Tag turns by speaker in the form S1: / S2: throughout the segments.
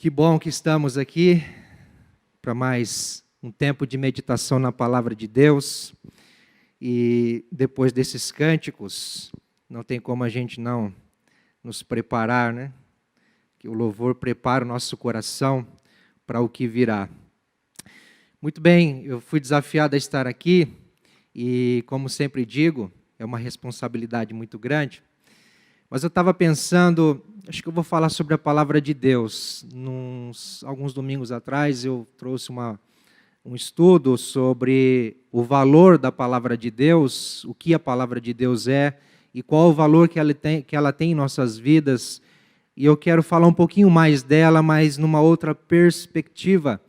S1: Que bom que estamos aqui para mais um tempo de meditação na Palavra de Deus. E depois desses cânticos, não tem como a gente não nos preparar, né? Que o louvor prepara o nosso coração para o que virá. Muito bem, eu fui desafiado a estar aqui e, como sempre digo, é uma responsabilidade muito grande. Mas eu estava pensando, acho que eu vou falar sobre a Palavra de Deus. Alguns domingos atrás eu trouxe um estudo sobre o valor da Palavra de Deus, o que a Palavra de Deus é e qual o valor que ela tem em nossas vidas. E eu quero falar um pouquinho mais dela, mas numa outra perspectiva.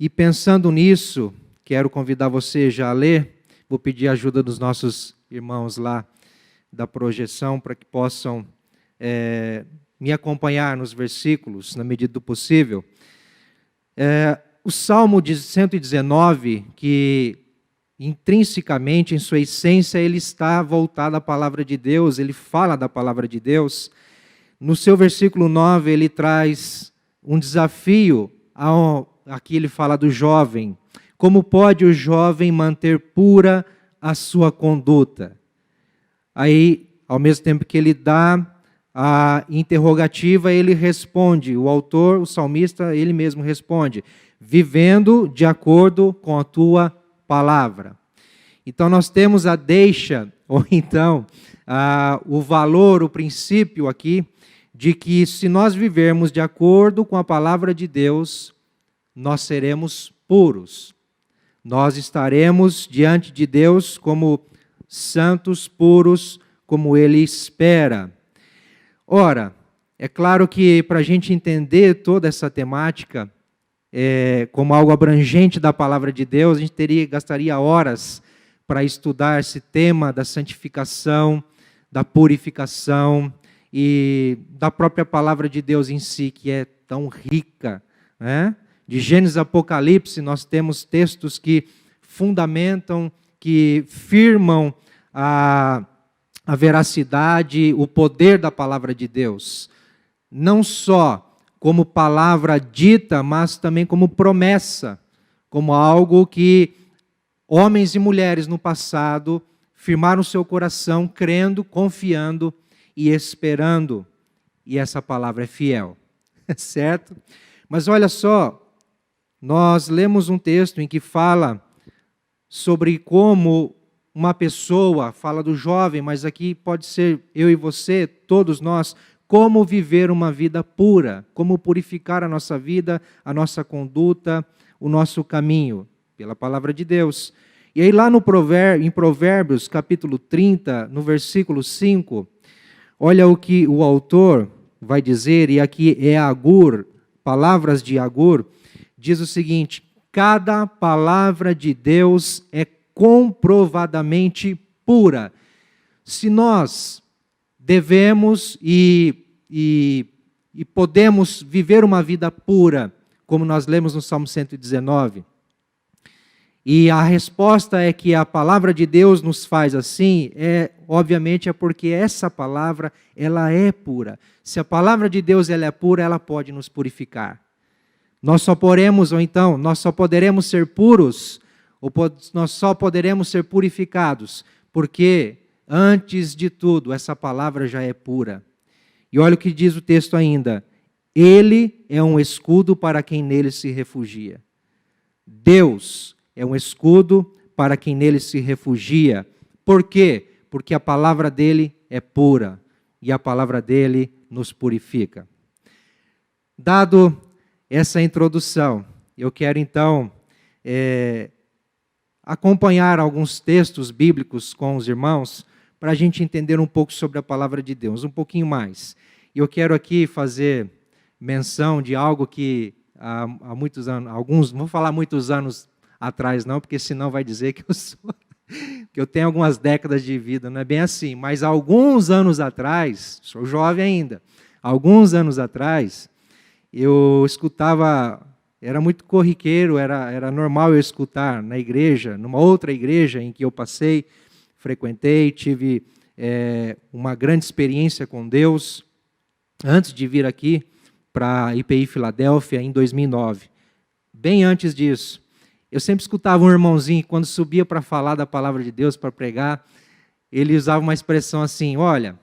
S1: E pensando nisso, quero convidar você já a ler, vou pedir a ajuda dos nossos irmãos lá da projeção para que possam me acompanhar nos versículos, na medida do possível. O Salmo de 119, que intrinsecamente, em sua essência, ele está voltado à palavra de Deus, ele fala da palavra de Deus. No seu versículo 9, ele traz um desafio, aqui ele fala do jovem. Como pode o jovem manter pura a sua conduta? Aí, ao mesmo tempo que ele dá a interrogativa, ele responde, o autor, o salmista, ele mesmo responde, vivendo de acordo com a tua palavra. Então nós temos a deixa, ou então o valor, o princípio aqui, de que se nós vivermos de acordo com a palavra de Deus, nós seremos puros. Nós estaremos diante de Deus como santos, puros, como Ele espera. Ora, é claro que para a gente entender toda essa temática, como algo abrangente da palavra de Deus, a gente gastaria horas para estudar esse tema da santificação, da purificação e da própria palavra de Deus em si, que é tão rica, né? De Gênesis a Apocalipse, nós temos textos que fundamentam, que firmam a veracidade, o poder da palavra de Deus. Não só como palavra dita, mas também como promessa, como algo que homens e mulheres no passado firmaram seu coração, crendo, confiando e esperando. E essa palavra é fiel, certo? Mas olha só, nós lemos um texto em que fala sobre como uma pessoa, fala do jovem, mas aqui pode ser eu e você, todos nós, como viver uma vida pura, como purificar a nossa vida, a nossa conduta, o nosso caminho, pela palavra de Deus. E aí lá em Provérbios, capítulo 30, no versículo 5, olha o que o autor vai dizer, e aqui é Agur, palavras de Agur, diz o seguinte: cada palavra de Deus é comprovadamente pura. Se nós devemos e podemos viver uma vida pura, como nós lemos no Salmo 119, e a resposta é que a palavra de Deus nos faz assim, obviamente é porque essa palavra, ela é pura. Se a palavra de Deus ela é pura, ela pode nos purificar. Nós só poderemos ser puros, nós só poderemos ser purificados, porque, antes de tudo, essa palavra já é pura. E olha o que diz o texto ainda, Ele é um escudo para quem nele se refugia. Deus é um escudo para quem nele se refugia. Por quê? Porque a palavra dele é pura, e a palavra dele nos purifica. Dado essa introdução, eu quero então acompanhar alguns textos bíblicos com os irmãos para a gente entender um pouco sobre a palavra de Deus, um pouquinho mais. E eu quero aqui fazer menção de algo que há muitos anos, não vou falar muitos anos atrás não, porque senão vai dizer que eu tenho algumas décadas de vida, não é bem assim, mas há alguns anos atrás, sou jovem ainda, alguns anos atrás, eu escutava, era muito corriqueiro, era normal eu escutar na igreja, numa outra igreja em que eu passei, frequentei, tive uma grande experiência com Deus, antes de vir aqui para a IPI Filadélfia em 2009. Bem antes disso, eu sempre escutava um irmãozinho que quando subia para falar da palavra de Deus, para pregar, ele usava uma expressão assim, olha,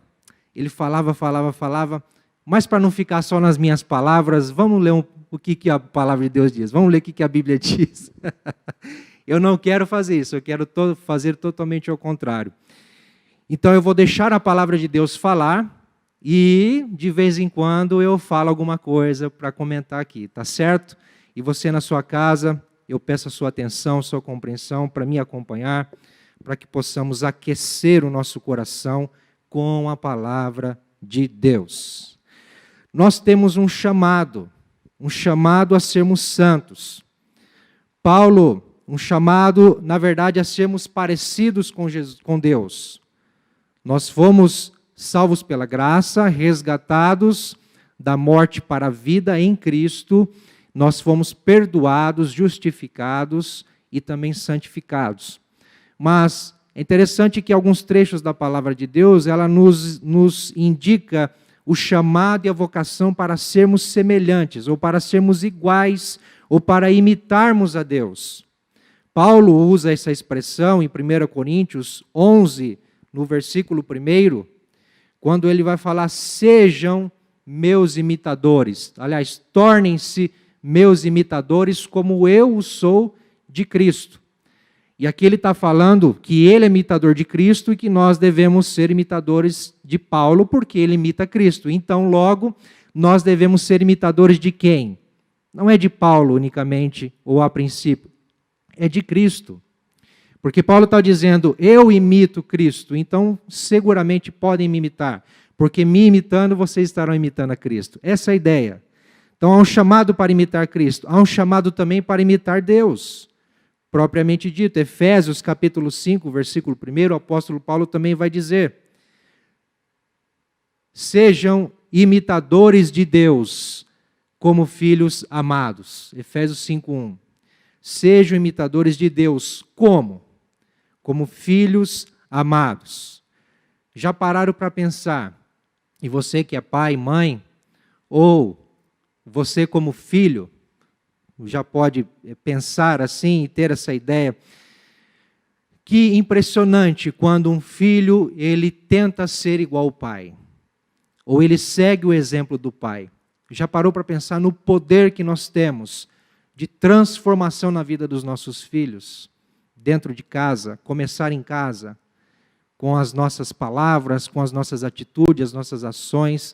S1: ele falava, mas para não ficar só nas minhas palavras, vamos ler o que a palavra de Deus diz, vamos ler o que a Bíblia diz. Eu não quero fazer isso, eu quero fazer totalmente ao contrário. Então eu vou deixar a palavra de Deus falar e de vez em quando eu falo alguma coisa para comentar aqui, tá certo? E você na sua casa, eu peço a sua atenção, sua compreensão para me acompanhar, para que possamos aquecer o nosso coração com a palavra de Deus. Nós temos um chamado a sermos santos. Paulo, um chamado, na verdade, a sermos parecidos com Deus. Nós fomos salvos pela graça, resgatados da morte para a vida em Cristo, nós fomos perdoados, justificados e também santificados. Mas é interessante que alguns trechos da palavra de Deus, ela nos indica o chamado e a vocação para sermos semelhantes, ou para sermos iguais, ou para imitarmos a Deus. Paulo usa essa expressão em 1 Coríntios 11, no versículo 1, quando ele vai falar, sejam meus imitadores. Aliás, tornem-se meus imitadores como eu o sou de Cristo. E aqui ele está falando que ele é imitador de Cristo e que nós devemos ser imitadores de Paulo, porque ele imita Cristo. Então, logo, nós devemos ser imitadores de quem? Não é de Paulo unicamente, ou a princípio, é de Cristo. Porque Paulo está dizendo, eu imito Cristo, então seguramente podem me imitar, porque me imitando, vocês estarão imitando a Cristo. Essa é a ideia. Então há um chamado para imitar Cristo, há um chamado também para imitar Deus. Propriamente dito, Efésios capítulo 5, versículo 1, o apóstolo Paulo também vai dizer, sejam imitadores de Deus, como filhos amados. Efésios 5:1. Sejam imitadores de Deus, como? Como filhos amados. Já pararam para pensar, e você que é pai, mãe, ou você como filho, já pode pensar assim e ter essa ideia. Que impressionante quando um filho, ele tenta ser igual ao pai. Ou ele segue o exemplo do pai. Já parou para pensar no poder que nós temos de transformação na vida dos nossos filhos? Dentro de casa, começar em casa, com as nossas palavras, com as nossas atitudes, as nossas ações,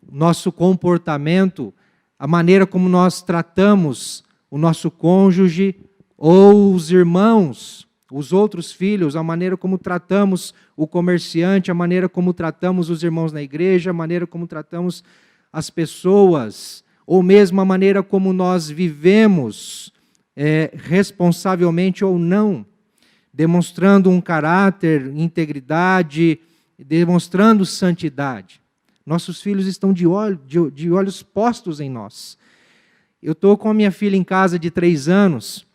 S1: nosso comportamento, a maneira como nós tratamos o nosso cônjuge ou os irmãos, os outros filhos, a maneira como tratamos o comerciante, a maneira como tratamos os irmãos na igreja, a maneira como tratamos as pessoas, ou mesmo a maneira como nós vivemos responsavelmente ou não, demonstrando um caráter, integridade, demonstrando santidade. Nossos filhos estão de olhos postos em nós. Eu estou com a minha filha em casa de 3 anos,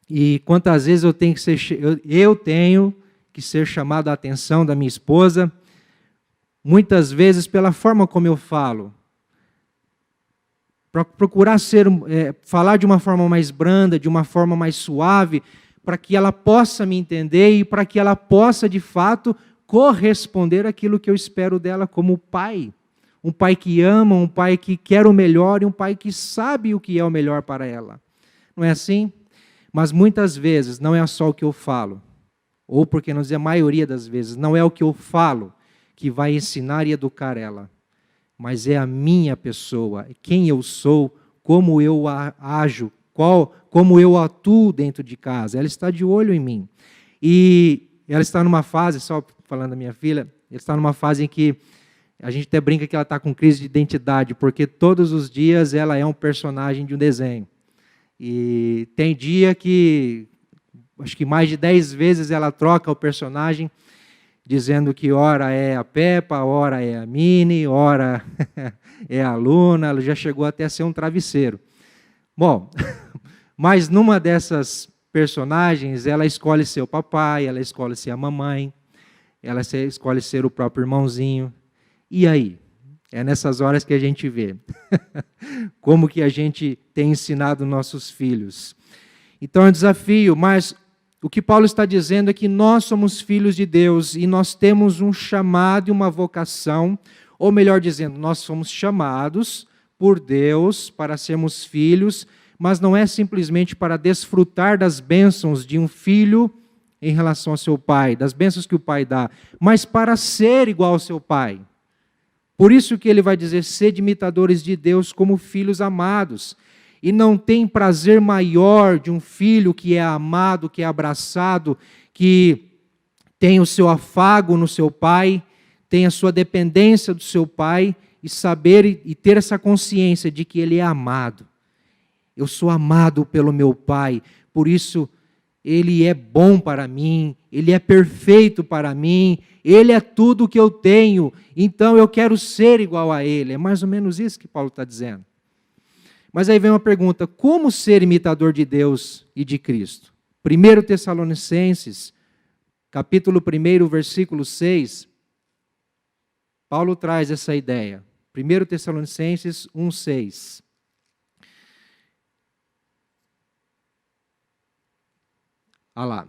S1: e quantas vezes eu tenho que ser chamado a atenção da minha esposa, muitas vezes pela forma como eu falo, para procurar falar de uma forma mais branda, de uma forma mais suave, para que ela possa me entender e para que ela possa, de fato, corresponder àquilo que eu espero dela como pai. Um pai que ama, um pai que quer o melhor e um pai que sabe o que é o melhor para ela. Não é assim? Mas muitas vezes não é só o que eu falo, ou porque não dizer a maioria das vezes, não é o que eu falo que vai ensinar e educar ela, mas é a minha pessoa, quem eu sou, como eu ajo, como eu atuo dentro de casa. Ela está de olho em mim. E ela está numa fase, só falando da minha filha, ela está numa fase em que a gente até brinca que ela está com crise de identidade, porque todos os dias ela é um personagem de um desenho. E tem dia que, acho que mais de 10 vezes ela troca o personagem, dizendo que ora é a Peppa, ora é a Minnie, ora é a Luna, ela já chegou até a ser um travesseiro. Bom, mas numa dessas personagens, ela escolhe ser o papai, ela escolhe ser a mamãe, ela escolhe ser o próprio irmãozinho. E aí? É nessas horas que a gente vê como que a gente tem ensinado nossos filhos. Então é um desafio, mas o que Paulo está dizendo é que nós somos filhos de Deus e nós temos um chamado e uma vocação, ou melhor dizendo, nós somos chamados por Deus para sermos filhos, mas não é simplesmente para desfrutar das bênçãos de um filho em relação ao seu pai, das bênçãos que o pai dá, mas para ser igual ao seu pai. Por isso que ele vai dizer, sede imitadores de Deus como filhos amados. E não tem prazer maior de um filho que é amado, que é abraçado, que tem o seu afago no seu pai, tem a sua dependência do seu pai, e saber e ter essa consciência de que ele é amado. Eu sou amado pelo meu pai, por isso ele é bom para mim, ele é perfeito para mim, ele é tudo o que eu tenho, então eu quero ser igual a ele. É mais ou menos isso que Paulo está dizendo. Mas aí vem uma pergunta, como ser imitador de Deus e de Cristo? 1 Tessalonicenses, capítulo 1, versículo 6, Paulo traz essa ideia. 1 Tessalonicenses 1, 6. Olha lá.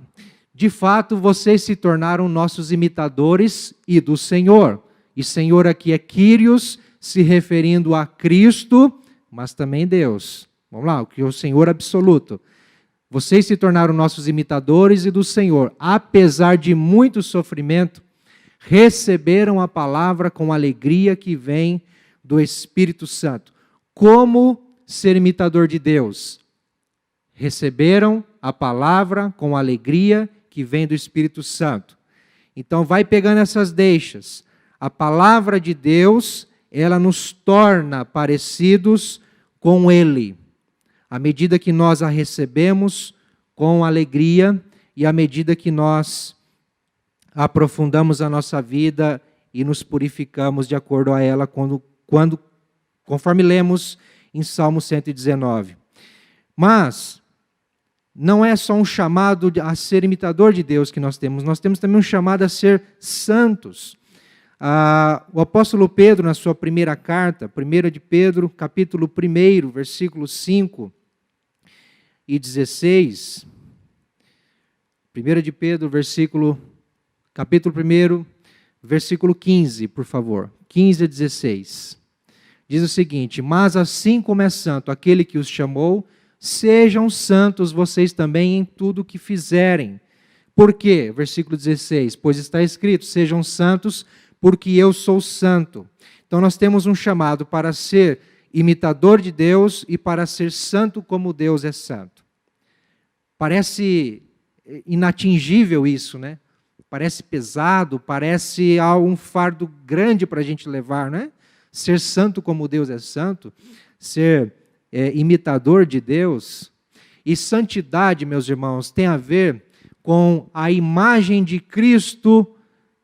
S1: De fato, vocês se tornaram nossos imitadores e do Senhor. E Senhor aqui é Kyrios, se referindo a Cristo, mas também Deus. Vamos lá, o que é o Senhor absoluto. Vocês se tornaram nossos imitadores e do Senhor. Apesar de muito sofrimento, receberam a palavra com alegria que vem do Espírito Santo. Como ser imitador de Deus? Receberam a palavra com alegria que vem do Espírito Santo. Então vai pegando essas deixas. A palavra de Deus, ela nos torna parecidos com Ele. À medida que nós a recebemos com alegria e à medida que nós aprofundamos a nossa vida e nos purificamos de acordo a ela, conforme lemos em Salmo 119. Mas não é só um chamado a ser imitador de Deus que nós temos também um chamado a ser santos. O apóstolo Pedro, na sua primeira carta, 1 de Pedro, capítulo 1, versículos 5 e 16. 1 de Pedro, capítulo 1, versículo 15, por favor. 15 a 16. Diz o seguinte, mas assim como é santo aquele que os chamou, sejam santos vocês também em tudo o que fizerem. Por quê? Versículo 16, pois está escrito, sejam santos porque eu sou santo. Então nós temos um chamado para ser imitador de Deus e para ser santo como Deus é santo. Parece inatingível isso, né? Parece pesado, parece um fardo grande para a gente levar, né? Ser santo como Deus é santo, ser imitador de Deus. E santidade, meus irmãos, tem a ver com a imagem de Cristo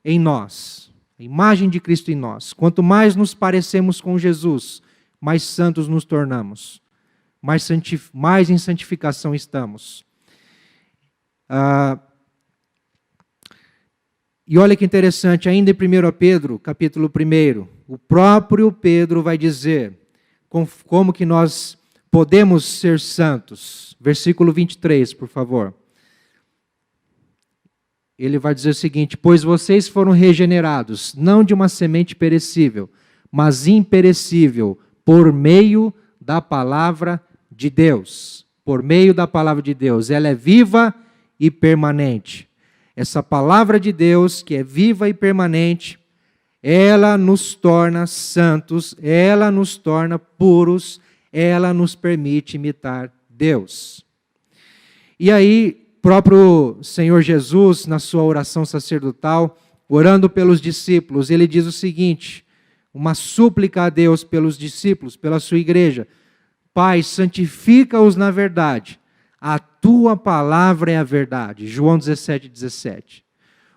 S1: em nós. A imagem de Cristo em nós. Quanto mais nos parecemos com Jesus, mais santos nos tornamos. Mais em santificação estamos. E olha que interessante, ainda em 1 Pedro, capítulo 1, o próprio Pedro vai dizer como que nós podemos ser santos. Versículo 23, por favor. Ele vai dizer o seguinte, pois vocês foram regenerados, não de uma semente perecível, mas imperecível, por meio da palavra de Deus. Por meio da palavra de Deus. Ela é viva e permanente. Essa palavra de Deus, que é viva e permanente, ela nos torna santos, ela nos torna puros, ela nos permite imitar Deus. E aí, próprio Senhor Jesus, na sua oração sacerdotal, orando pelos discípulos, ele diz o seguinte, uma súplica a Deus pelos discípulos, pela sua igreja, Pai, santifica-os na verdade, a tua palavra é a verdade. João 17, 17.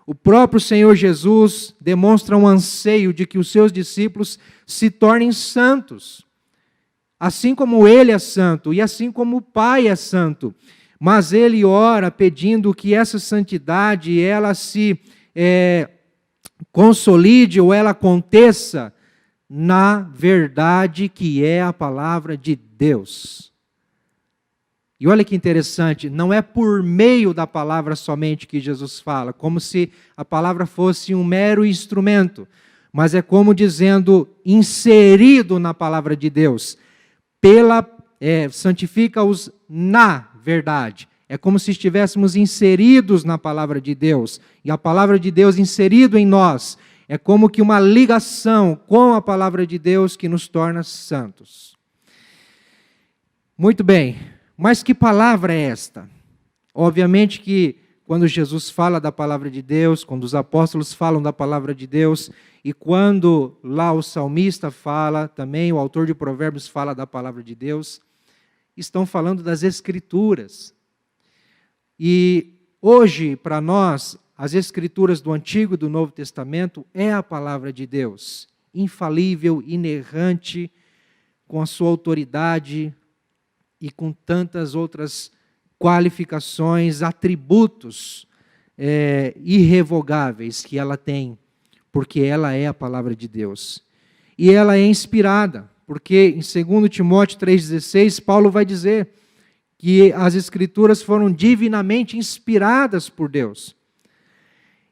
S1: O próprio Senhor Jesus demonstra um anseio de que os seus discípulos se tornem santos, assim como Ele é santo e assim como o Pai é santo. Mas Ele ora pedindo que essa santidade ela se consolide ou ela aconteça na verdade que é a palavra de Deus. E olha que interessante, não é por meio da palavra somente que Jesus fala, como se a palavra fosse um mero instrumento, mas é como dizendo, inserido na palavra de Deus, santifica-os na verdade. É como se estivéssemos inseridos na palavra de Deus, e a palavra de Deus inserido em nós, é como que uma ligação com a palavra de Deus que nos torna santos. Muito bem, mas que palavra é esta? Obviamente que quando Jesus fala da palavra de Deus, quando os apóstolos falam da palavra de Deus, e quando lá o salmista fala, também o autor de Provérbios fala da palavra de Deus, estão falando das Escrituras. E hoje, para nós, as Escrituras do Antigo e do Novo Testamento é a palavra de Deus, infalível, inerrante, com a sua autoridade e com tantas outras qualificações, atributos irrevogáveis que ela tem, porque ela é a palavra de Deus. E ela é inspirada, porque em 2 Timóteo 3,16, Paulo vai dizer que as Escrituras foram divinamente inspiradas por Deus.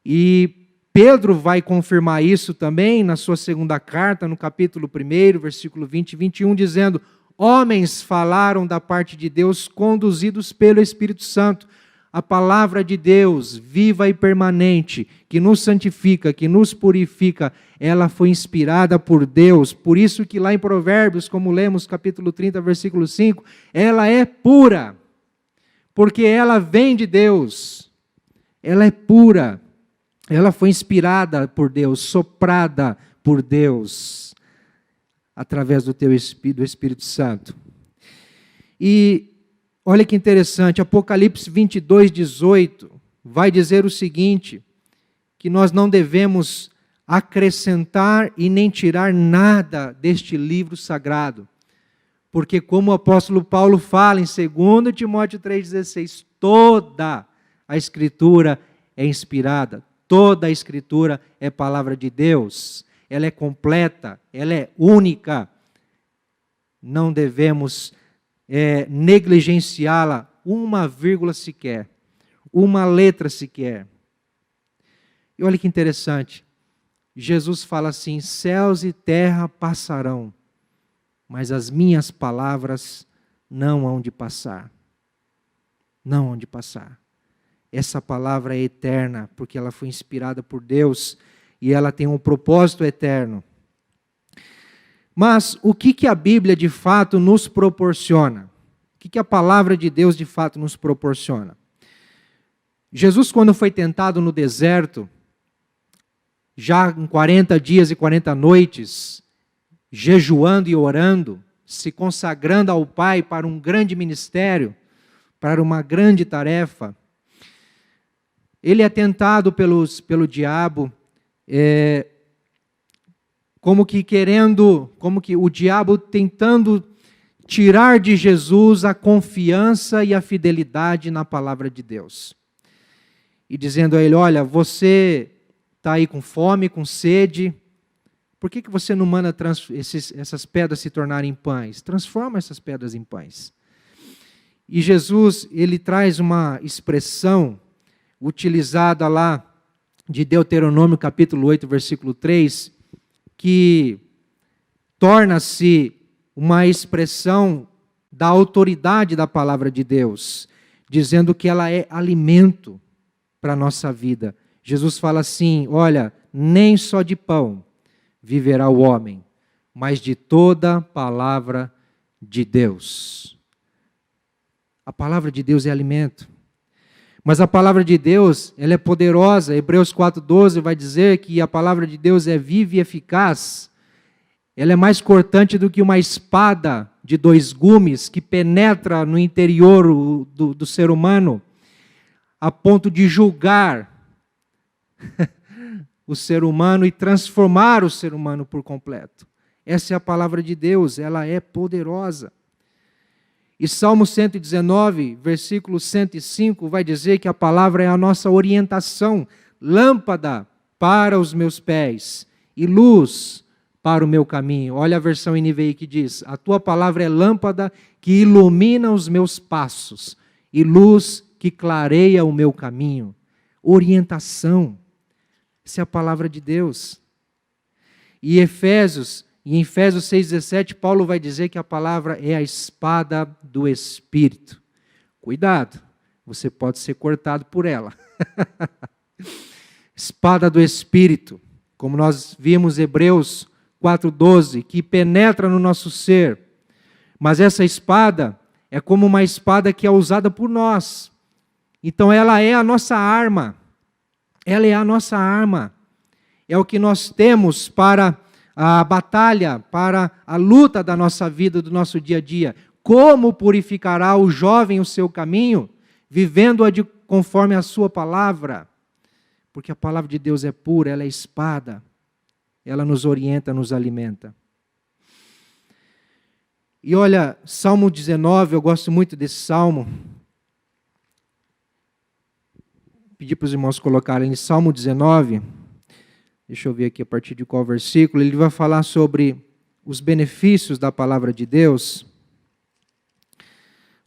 S1: E Pedro vai confirmar isso também na sua segunda carta, no capítulo 1, versículo 20 e 21, dizendo: homens falaram da parte de Deus, conduzidos pelo Espírito Santo. A palavra de Deus, viva e permanente, que nos santifica, que nos purifica, ela foi inspirada por Deus. Por isso que lá em Provérbios, como lemos capítulo 30, versículo 5, ela é pura, porque ela vem de Deus. Ela é pura, ela foi inspirada por Deus, soprada por Deus, através do Espírito Santo. E olha que interessante, Apocalipse 22, 18, vai dizer o seguinte, que nós não devemos acrescentar e nem tirar nada deste livro sagrado, porque como o apóstolo Paulo fala em 2 Timóteo 3,16, toda a Escritura é inspirada, toda a Escritura é palavra de Deus, ela é completa, ela é única, não devemos negligenciá-la uma vírgula sequer, uma letra sequer. E olha que interessante, Jesus fala assim, céus e terra passarão, mas as minhas palavras não hão de passar. Não hão de passar. Essa palavra é eterna, porque ela foi inspirada por Deus e ela tem um propósito eterno. Mas o que a Bíblia de fato nos proporciona? O que a palavra de Deus de fato nos proporciona? Jesus, quando foi tentado no deserto, já em 40 dias e 40 noites, jejuando e orando, se consagrando ao Pai para um grande ministério, para uma grande tarefa, ele é tentado pelo diabo, como que o diabo tentando tirar de Jesus a confiança e a fidelidade na palavra de Deus. E dizendo a ele, olha, você está aí com fome, com sede, por que você não manda essas pedras se tornarem pães? Transforma essas pedras em pães. E Jesus, ele traz uma expressão utilizada lá de Deuteronômio capítulo 8, versículo 3, que torna-se uma expressão da autoridade da palavra de Deus, dizendo que ela é alimento para a nossa vida. Jesus fala assim, olha, nem só de pão viverá o homem, mas de toda palavra de Deus. A palavra de Deus é alimento. Mas a palavra de Deus, ela é poderosa. Hebreus 4,12 vai dizer que a palavra de Deus é viva e eficaz. Ela é mais cortante do que uma espada de 2 gumes que penetra no interior do ser humano, a ponto de julgar o ser humano e transformar o ser humano por completo. Essa é a palavra de Deus, ela é poderosa. E Salmo 119, versículo 105, vai dizer que a palavra é a nossa orientação, lâmpada para os meus pés e luz para o meu caminho. Olha a versão NVI que diz: a tua palavra é lâmpada que ilumina os meus passos e luz que clareia o meu caminho. Orientação. Essa é a palavra de Deus. E em Efésios 6,17, Paulo vai dizer que a palavra é a espada do Espírito. Cuidado, você pode ser cortado por ela. Espada do Espírito, como nós vimos Hebreus 4,12, que penetra no nosso ser. Mas essa espada é como uma espada que é usada por nós. Então ela é a nossa arma. Ela é a nossa arma. É o que nós temos para a batalha, para a luta da nossa vida, do nosso dia a dia. Como purificará o jovem o seu caminho, vivendo-a conforme a sua palavra? Porque a palavra de Deus é pura, ela é espada. Ela nos orienta, nos alimenta. E olha, Salmo 19, eu gosto muito desse salmo. Pedi para os irmãos colocarem em Salmo 19. Deixa eu ver aqui a partir de qual versículo. Ele vai falar sobre os benefícios da palavra de Deus.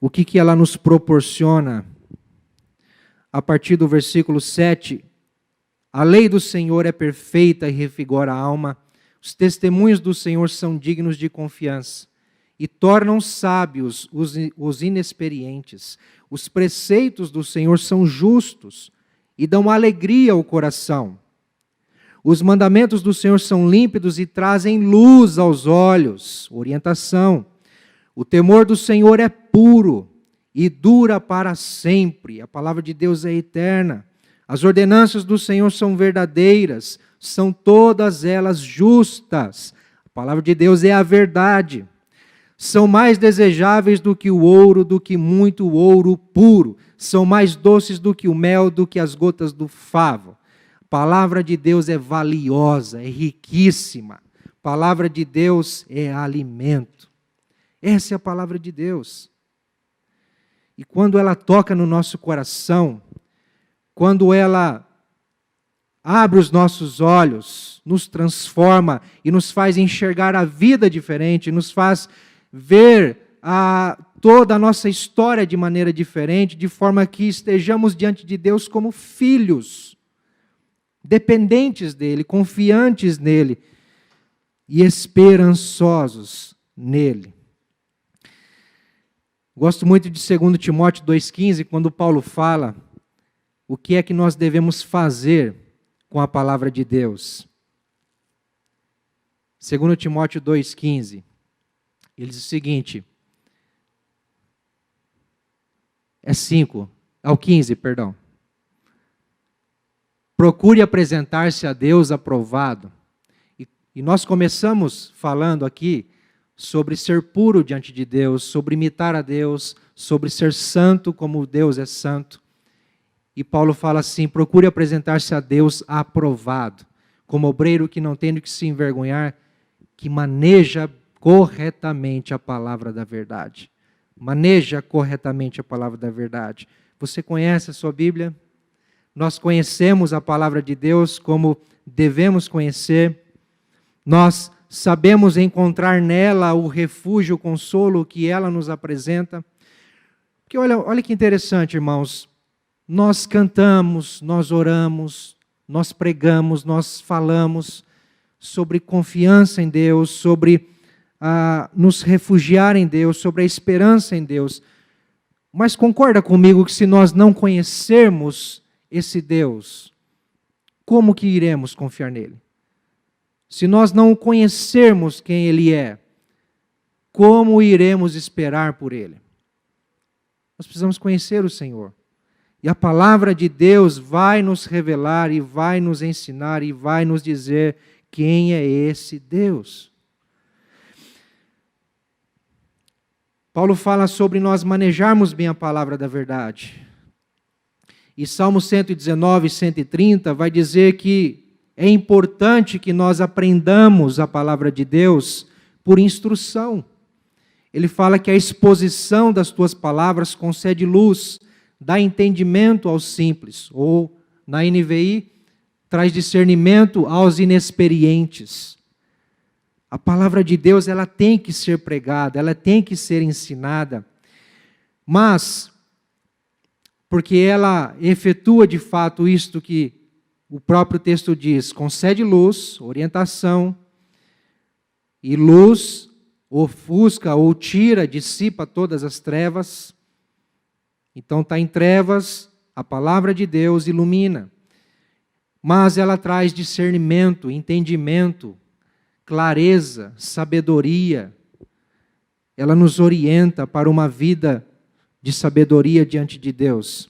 S1: O que ela nos proporciona. A partir do versículo 7. A lei do Senhor é perfeita e revigora a alma. Os testemunhos do Senhor são dignos de confiança e tornam sábios os inexperientes. Os preceitos do Senhor são justos e dão alegria ao coração. Os mandamentos do Senhor são límpidos e trazem luz aos olhos, orientação. O temor do Senhor é puro e dura para sempre. A palavra de Deus é eterna. As ordenanças do Senhor são verdadeiras, são todas elas justas. A palavra de Deus é a verdade. São mais desejáveis do que o ouro, do que muito ouro puro. São mais doces do que o mel, do que as gotas do favo. A palavra de Deus é valiosa, é riquíssima. A palavra de Deus é alimento. Essa é a palavra de Deus. E quando ela toca no nosso coração, quando ela abre os nossos olhos, nos transforma e nos faz enxergar a vida diferente, nos faz ver toda a nossa história de maneira diferente, de forma que estejamos diante de Deus como filhos, dependentes dEle, confiantes nele e esperançosos nele. Gosto muito de 2 Timóteo 2,15, quando Paulo fala o que é que nós devemos fazer com a palavra de Deus. 2 Timóteo 2,15. Ele diz o seguinte, é 15, perdão. Procure apresentar-se a Deus aprovado. E nós começamos falando aqui sobre ser puro diante de Deus, sobre imitar a Deus, sobre ser santo como Deus é santo. E Paulo fala assim, procure apresentar-se a Deus aprovado, como obreiro que não tem do que se envergonhar, que maneja corretamente a palavra da verdade. Maneja corretamente a palavra da verdade. Você conhece a sua Bíblia? Nós conhecemos a palavra de Deus como devemos conhecer. Nós sabemos encontrar nela o refúgio, o consolo que ela nos apresenta. Porque olha que interessante, irmãos. Nós cantamos, nós oramos, nós pregamos, nós falamos sobre confiança em Deus, sobre nos refugiar em Deus, sobre a esperança em Deus. Mas concorda comigo que se nós não conhecermos esse Deus, como que iremos confiar nele? Se nós não conhecermos quem Ele é, como iremos esperar por Ele? Nós precisamos conhecer o Senhor. E a palavra de Deus vai nos revelar e vai nos ensinar e vai nos dizer quem é esse Deus. Paulo fala sobre nós manejarmos bem a palavra da verdade. E Salmo 119, 130 vai dizer que é importante que nós aprendamos a palavra de Deus por instrução. Ele fala que a exposição das tuas palavras concede luz, dá entendimento aos simples, ou na NVI, traz discernimento aos inexperientes. A palavra de Deus, ela tem que ser pregada, ela tem que ser ensinada, mas, porque ela efetua de fato isto que o próprio texto diz, concede luz, orientação, e luz ofusca ou tira, dissipa todas as trevas. Então está em trevas, a palavra de Deus ilumina. Mas ela traz discernimento, entendimento, clareza, sabedoria. Ela nos orienta para uma vida de sabedoria diante de Deus.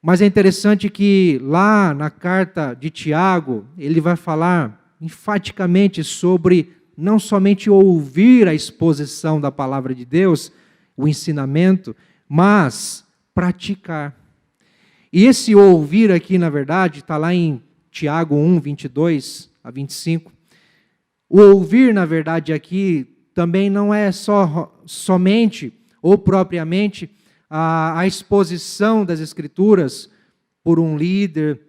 S1: Mas é interessante que lá na carta de Tiago, ele vai falar enfaticamente sobre não somente ouvir a exposição da palavra de Deus, o ensinamento, mas praticar. E esse ouvir aqui, na verdade, está lá em Tiago 1, 22 a 25. O ouvir, na verdade, aqui também não é somente ou propriamente a exposição das Escrituras por um líder,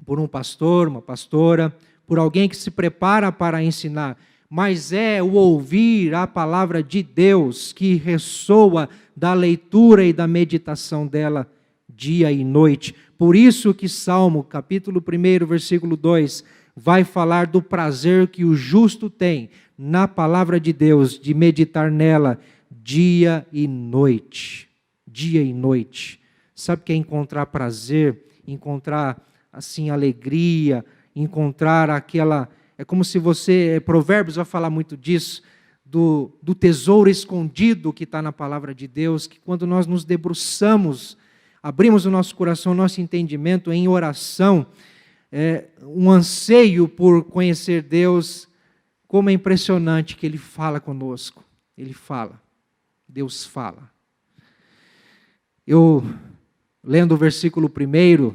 S1: por um pastor, uma pastora, por alguém que se prepara para ensinar, mas é o ouvir a palavra de Deus que ressoa da leitura e da meditação dela dia e noite. Por isso que Salmo, capítulo 1, versículo 2, vai falar do prazer que o justo tem na palavra de Deus, de meditar nela dia e noite. Dia e noite. Sabe o que é encontrar prazer, encontrar assim alegria, encontrar aquela... É como se você, Provérbios vai falar muito disso, do tesouro escondido que está na palavra de Deus, que quando nós nos debruçamos, abrimos o nosso coração, o nosso entendimento em oração, um anseio por conhecer Deus, como é impressionante que Ele fala conosco. Ele fala, Deus fala. Eu, lendo o versículo 1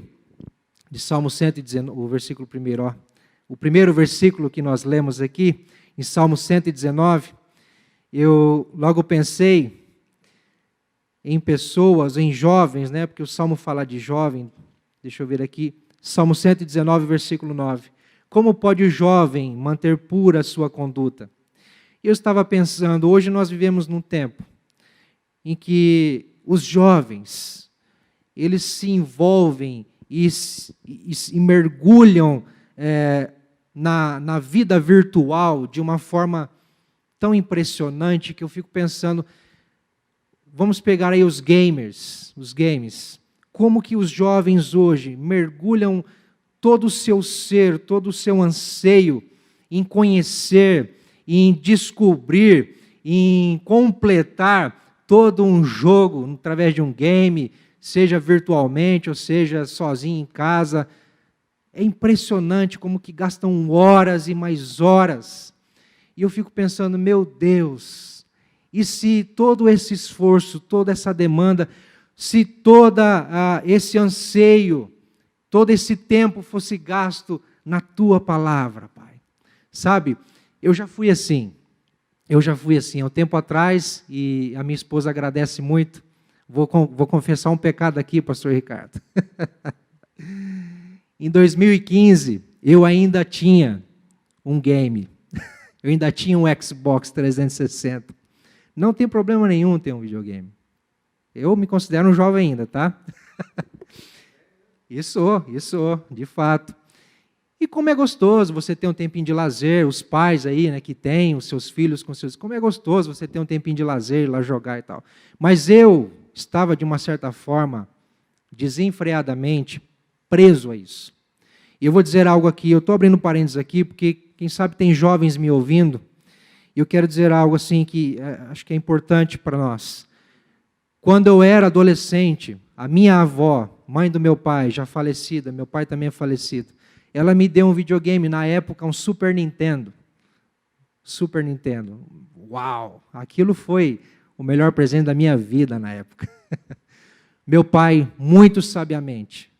S1: de Salmo 119, o versículo 1, o primeiro versículo que nós lemos aqui, em Salmo 119, eu logo pensei em pessoas, em jovens, né? Porque o Salmo fala de jovem. Deixa eu ver aqui. Salmo 119, versículo 9. Como pode o jovem manter pura a sua conduta? Eu estava pensando, hoje nós vivemos num tempo em que os jovens, eles se envolvem e mergulham na vida virtual de uma forma tão impressionante que eu fico pensando, vamos pegar aí os games, como que os jovens hoje mergulham todo o seu ser, todo o seu anseio em conhecer, em descobrir, em completar todo um jogo através de um game, seja virtualmente ou seja sozinho em casa. É impressionante como que gastam horas e mais horas. E eu fico pensando, meu Deus, e se todo esse esforço, toda essa demanda, se todo esse anseio, todo esse tempo fosse gasto na Tua palavra, Pai. Sabe, eu já fui assim, há um tempo atrás, e a minha esposa agradece muito, vou confessar um pecado aqui, pastor Ricardo. Em 2015, eu ainda tinha um game, eu ainda tinha um Xbox 360. Não tem problema nenhum ter um videogame. Eu me considero um jovem ainda, tá? Isso, de fato. E como é gostoso você ter um tempinho de lazer, os pais aí, né, que têm os seus filhos com seus... Como é gostoso você ter um tempinho de lazer, ir lá jogar e tal. Mas eu estava, de uma certa forma, desenfreadamente, preso a isso. E eu vou dizer algo aqui, eu estou abrindo parênteses aqui, porque, quem sabe, tem jovens me ouvindo, e eu quero dizer algo assim que acho que é importante para nós. Quando eu era adolescente, a minha avó, mãe do meu pai, já falecida, meu pai também é falecido, ela me deu um videogame, na época, um Super Nintendo. Super Nintendo. Uau! Aquilo foi o melhor presente da minha vida na época. Meu pai, muito sabiamente,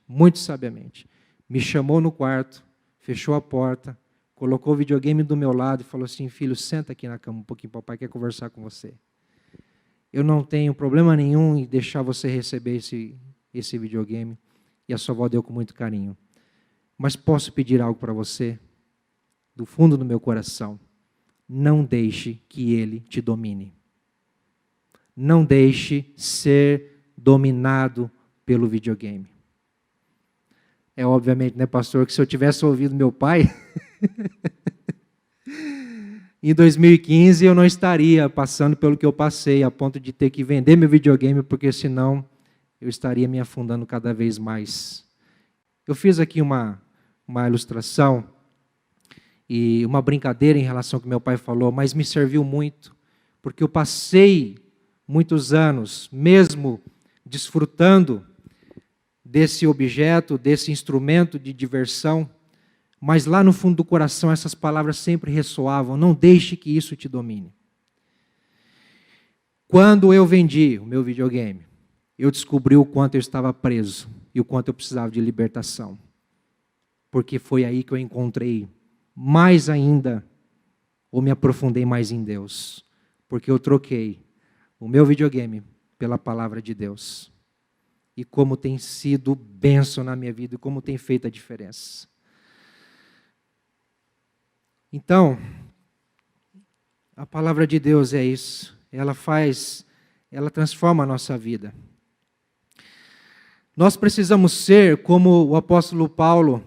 S1: me chamou no quarto, fechou a porta, colocou o videogame do meu lado e falou assim, filho, senta aqui na cama um pouquinho, papai quer conversar com você. Eu não tenho problema nenhum em deixar você receber esse videogame. E a sua avó deu com muito carinho. Mas posso pedir algo para você? Do fundo do meu coração. não deixe que ele te domine. Não deixe ser dominado pelo videogame. É obviamente, né, pastor, que se eu tivesse ouvido meu pai, em 2015 eu não estaria passando pelo que eu passei, a ponto de ter que vender meu videogame, porque senão eu estaria me afundando cada vez mais. Eu fiz aqui uma ilustração e uma brincadeira em relação ao que meu pai falou, mas me serviu muito, porque eu passei muitos anos, mesmo desfrutando desse objeto, desse instrumento de diversão, mas lá no fundo do coração essas palavras sempre ressoavam: não deixe que isso te domine. Quando eu vendi o meu videogame, eu descobri o quanto eu estava preso e o quanto eu precisava de libertação. Porque foi aí que eu encontrei mais ainda, ou me aprofundei mais em Deus. Porque eu troquei o meu videogame pela palavra de Deus. E como tem sido bênção na minha vida, e como tem feito a diferença. Então, a palavra de Deus é isso. Ela transforma a nossa vida. Nós precisamos ser como o apóstolo Paulo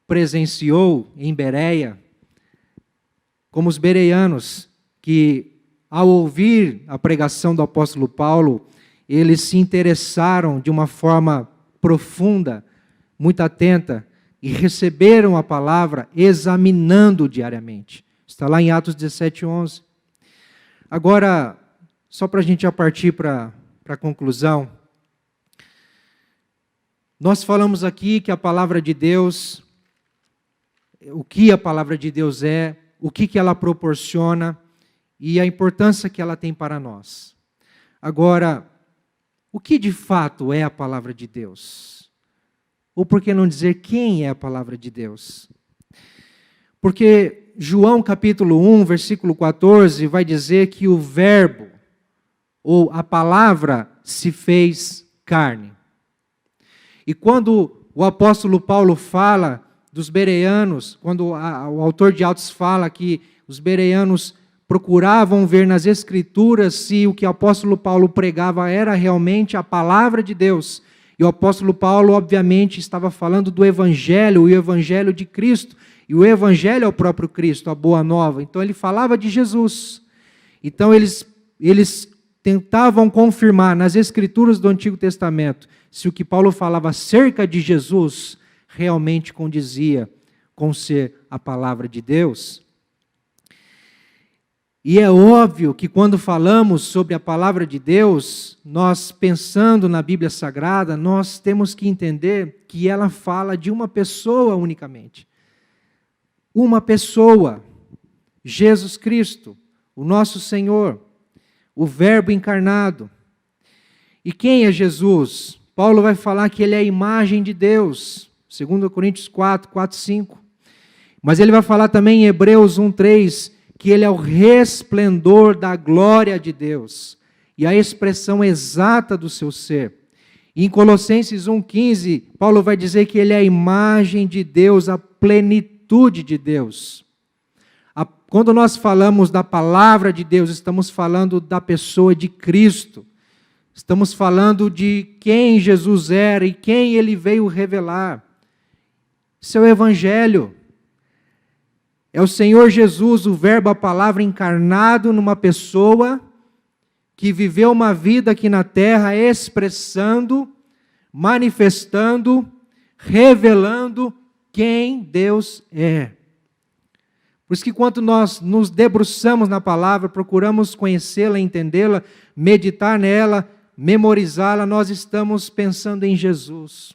S1: presenciou em Bereia, como os bereanos, que ao ouvir a pregação do apóstolo Paulo, eles se interessaram de uma forma profunda, muito atenta, e receberam a palavra examinando diariamente. Está lá em Atos 17:11. Agora, só para a gente já partir para a conclusão, nós falamos aqui que a palavra de Deus, o que a palavra de Deus é, o que ela proporciona e a importância que ela tem para nós. Agora, o que de fato é a palavra de Deus? Ou por que não dizer quem é a palavra de Deus? Porque João capítulo 1, versículo 14, vai dizer que o verbo, ou a palavra, se fez carne. E quando o apóstolo Paulo fala dos bereanos, quando o autor de Atos fala que os bereanos procuravam ver nas Escrituras se o que o apóstolo Paulo pregava era realmente a palavra de Deus. E o apóstolo Paulo, obviamente, estava falando do Evangelho, o Evangelho de Cristo. E o Evangelho é o próprio Cristo, a boa nova. Então ele falava de Jesus. Então eles tentavam confirmar nas Escrituras do Antigo Testamento se o que Paulo falava acerca de Jesus realmente condizia com ser a palavra de Deus. E é óbvio que quando falamos sobre a palavra de Deus, nós pensando na Bíblia Sagrada, nós temos que entender que ela fala de uma pessoa unicamente. Uma pessoa, Jesus Cristo, o nosso Senhor, o Verbo encarnado. E quem é Jesus? Paulo vai falar que ele é a imagem de Deus, 2 Coríntios 4, 5. Mas ele vai falar também em Hebreus 1:3, que ele é o resplendor da glória de Deus e a expressão exata do seu ser. E em Colossenses 1:15, Paulo vai dizer que ele é a imagem de Deus, a plenitude de Deus. Quando nós falamos da palavra de Deus, estamos falando da pessoa de Cristo. Estamos falando de quem Jesus era e quem ele veio revelar. Isso é o Evangelho. É o Senhor Jesus, o Verbo, a palavra encarnado numa pessoa que viveu uma vida aqui na terra expressando, manifestando, revelando quem Deus é. Por isso que quando nós nos debruçamos na palavra, procuramos conhecê-la, entendê-la, meditar nela, memorizá-la, nós estamos pensando em Jesus.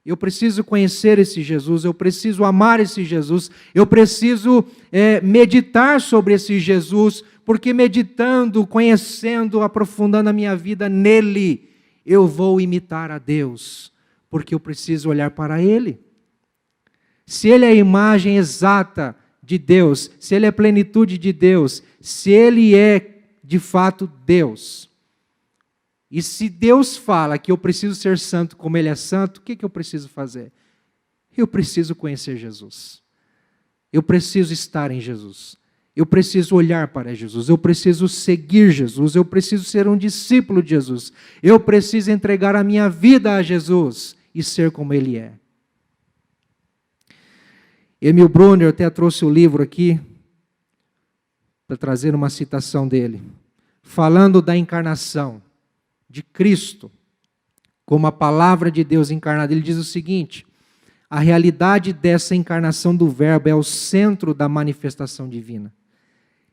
S1: Eu preciso conhecer esse Jesus, eu preciso amar esse Jesus, eu preciso meditar sobre esse Jesus, porque meditando, conhecendo, aprofundando a minha vida nele, eu vou imitar a Deus, porque eu preciso olhar para Ele. Se Ele é a imagem exata de Deus, se Ele é a plenitude de Deus, se Ele é de fato Deus, e se Deus fala que eu preciso ser santo como Ele é santo, o que eu preciso fazer? Eu preciso conhecer Jesus. Eu preciso estar em Jesus. Eu preciso olhar para Jesus, eu preciso seguir Jesus, eu preciso ser um discípulo de Jesus, eu preciso entregar a minha vida a Jesus e ser como Ele é. Emil Brunner até trouxe o livro aqui, para trazer uma citação dele, falando da encarnação de Cristo, como a palavra de Deus encarnada. Ele diz o seguinte: a realidade dessa encarnação do Verbo é o centro da manifestação divina.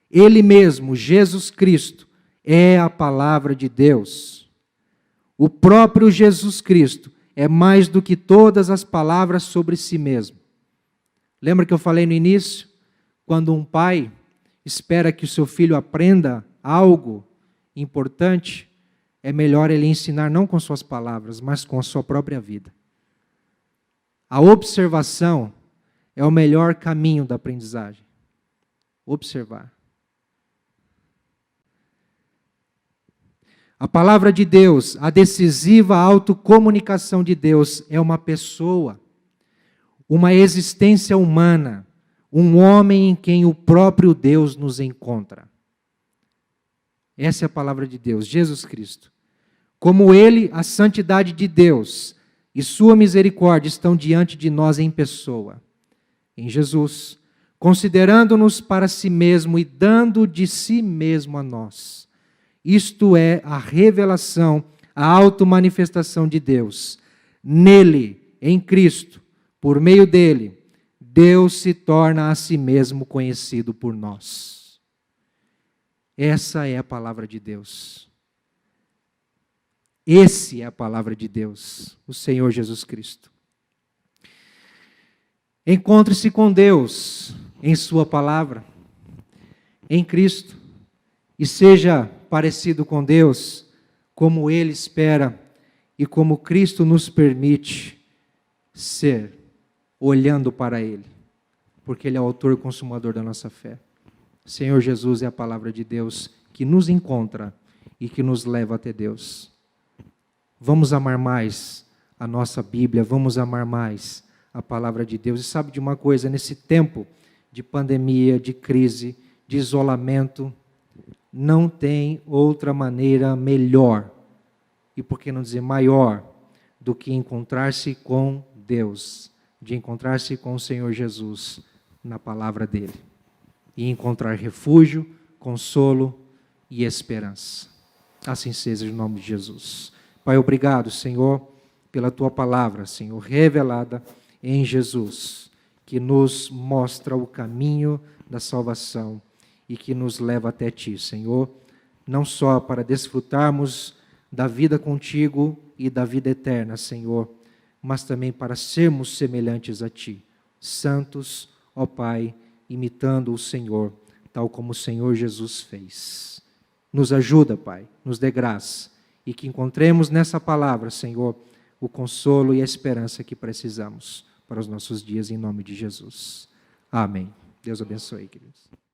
S1: Ele mesmo, Jesus Cristo, é a palavra de Deus. O próprio Jesus Cristo é mais do que todas as palavras sobre si mesmo. Lembra que eu falei no início? Quando um pai espera que o seu filho aprenda algo importante, é melhor ele ensinar não com suas palavras, mas com a sua própria vida. A observação é o melhor caminho da aprendizagem. Observar. A palavra de Deus, a decisiva autocomunicação de Deus é uma pessoa, uma existência humana, um homem em quem o próprio Deus nos encontra. Essa é a palavra de Deus, Jesus Cristo. Como Ele, a santidade de Deus e sua misericórdia estão diante de nós em pessoa, em Jesus, considerando-nos para si mesmo e dando de si mesmo a nós. Isto é a revelação, a automanifestação de Deus. Nele, em Cristo, por meio dele, Deus se torna a si mesmo conhecido por nós. Essa é a palavra de Deus. Esse é a palavra de Deus, o Senhor Jesus Cristo. Encontre-se com Deus em sua palavra, em Cristo, e seja parecido com Deus, como Ele espera e como Cristo nos permite ser, olhando para Ele, porque Ele é o autor e consumador da nossa fé. Senhor Jesus é a palavra de Deus que nos encontra e que nos leva até Deus. Vamos amar mais a nossa Bíblia, vamos amar mais a palavra de Deus. E sabe de uma coisa, nesse tempo de pandemia, de crise, de isolamento, não tem outra maneira melhor, e por que não dizer maior, do que encontrar-se com Deus, de encontrar-se com o Senhor Jesus na palavra dele, e encontrar refúgio, consolo e esperança. Assim seja, em nome de Jesus. Pai, obrigado, Senhor, pela tua palavra, Senhor, revelada em Jesus, que nos mostra o caminho da salvação e que nos leva até ti, Senhor, não só para desfrutarmos da vida contigo e da vida eterna, Senhor, mas também para sermos semelhantes a ti, santos, ó Pai, imitando o Senhor, tal como o Senhor Jesus fez. Nos ajuda, Pai, nos dê graça, e que encontremos nessa palavra, Senhor, o consolo e a esperança que precisamos para os nossos dias, em nome de Jesus. Amém. Deus abençoe, queridos.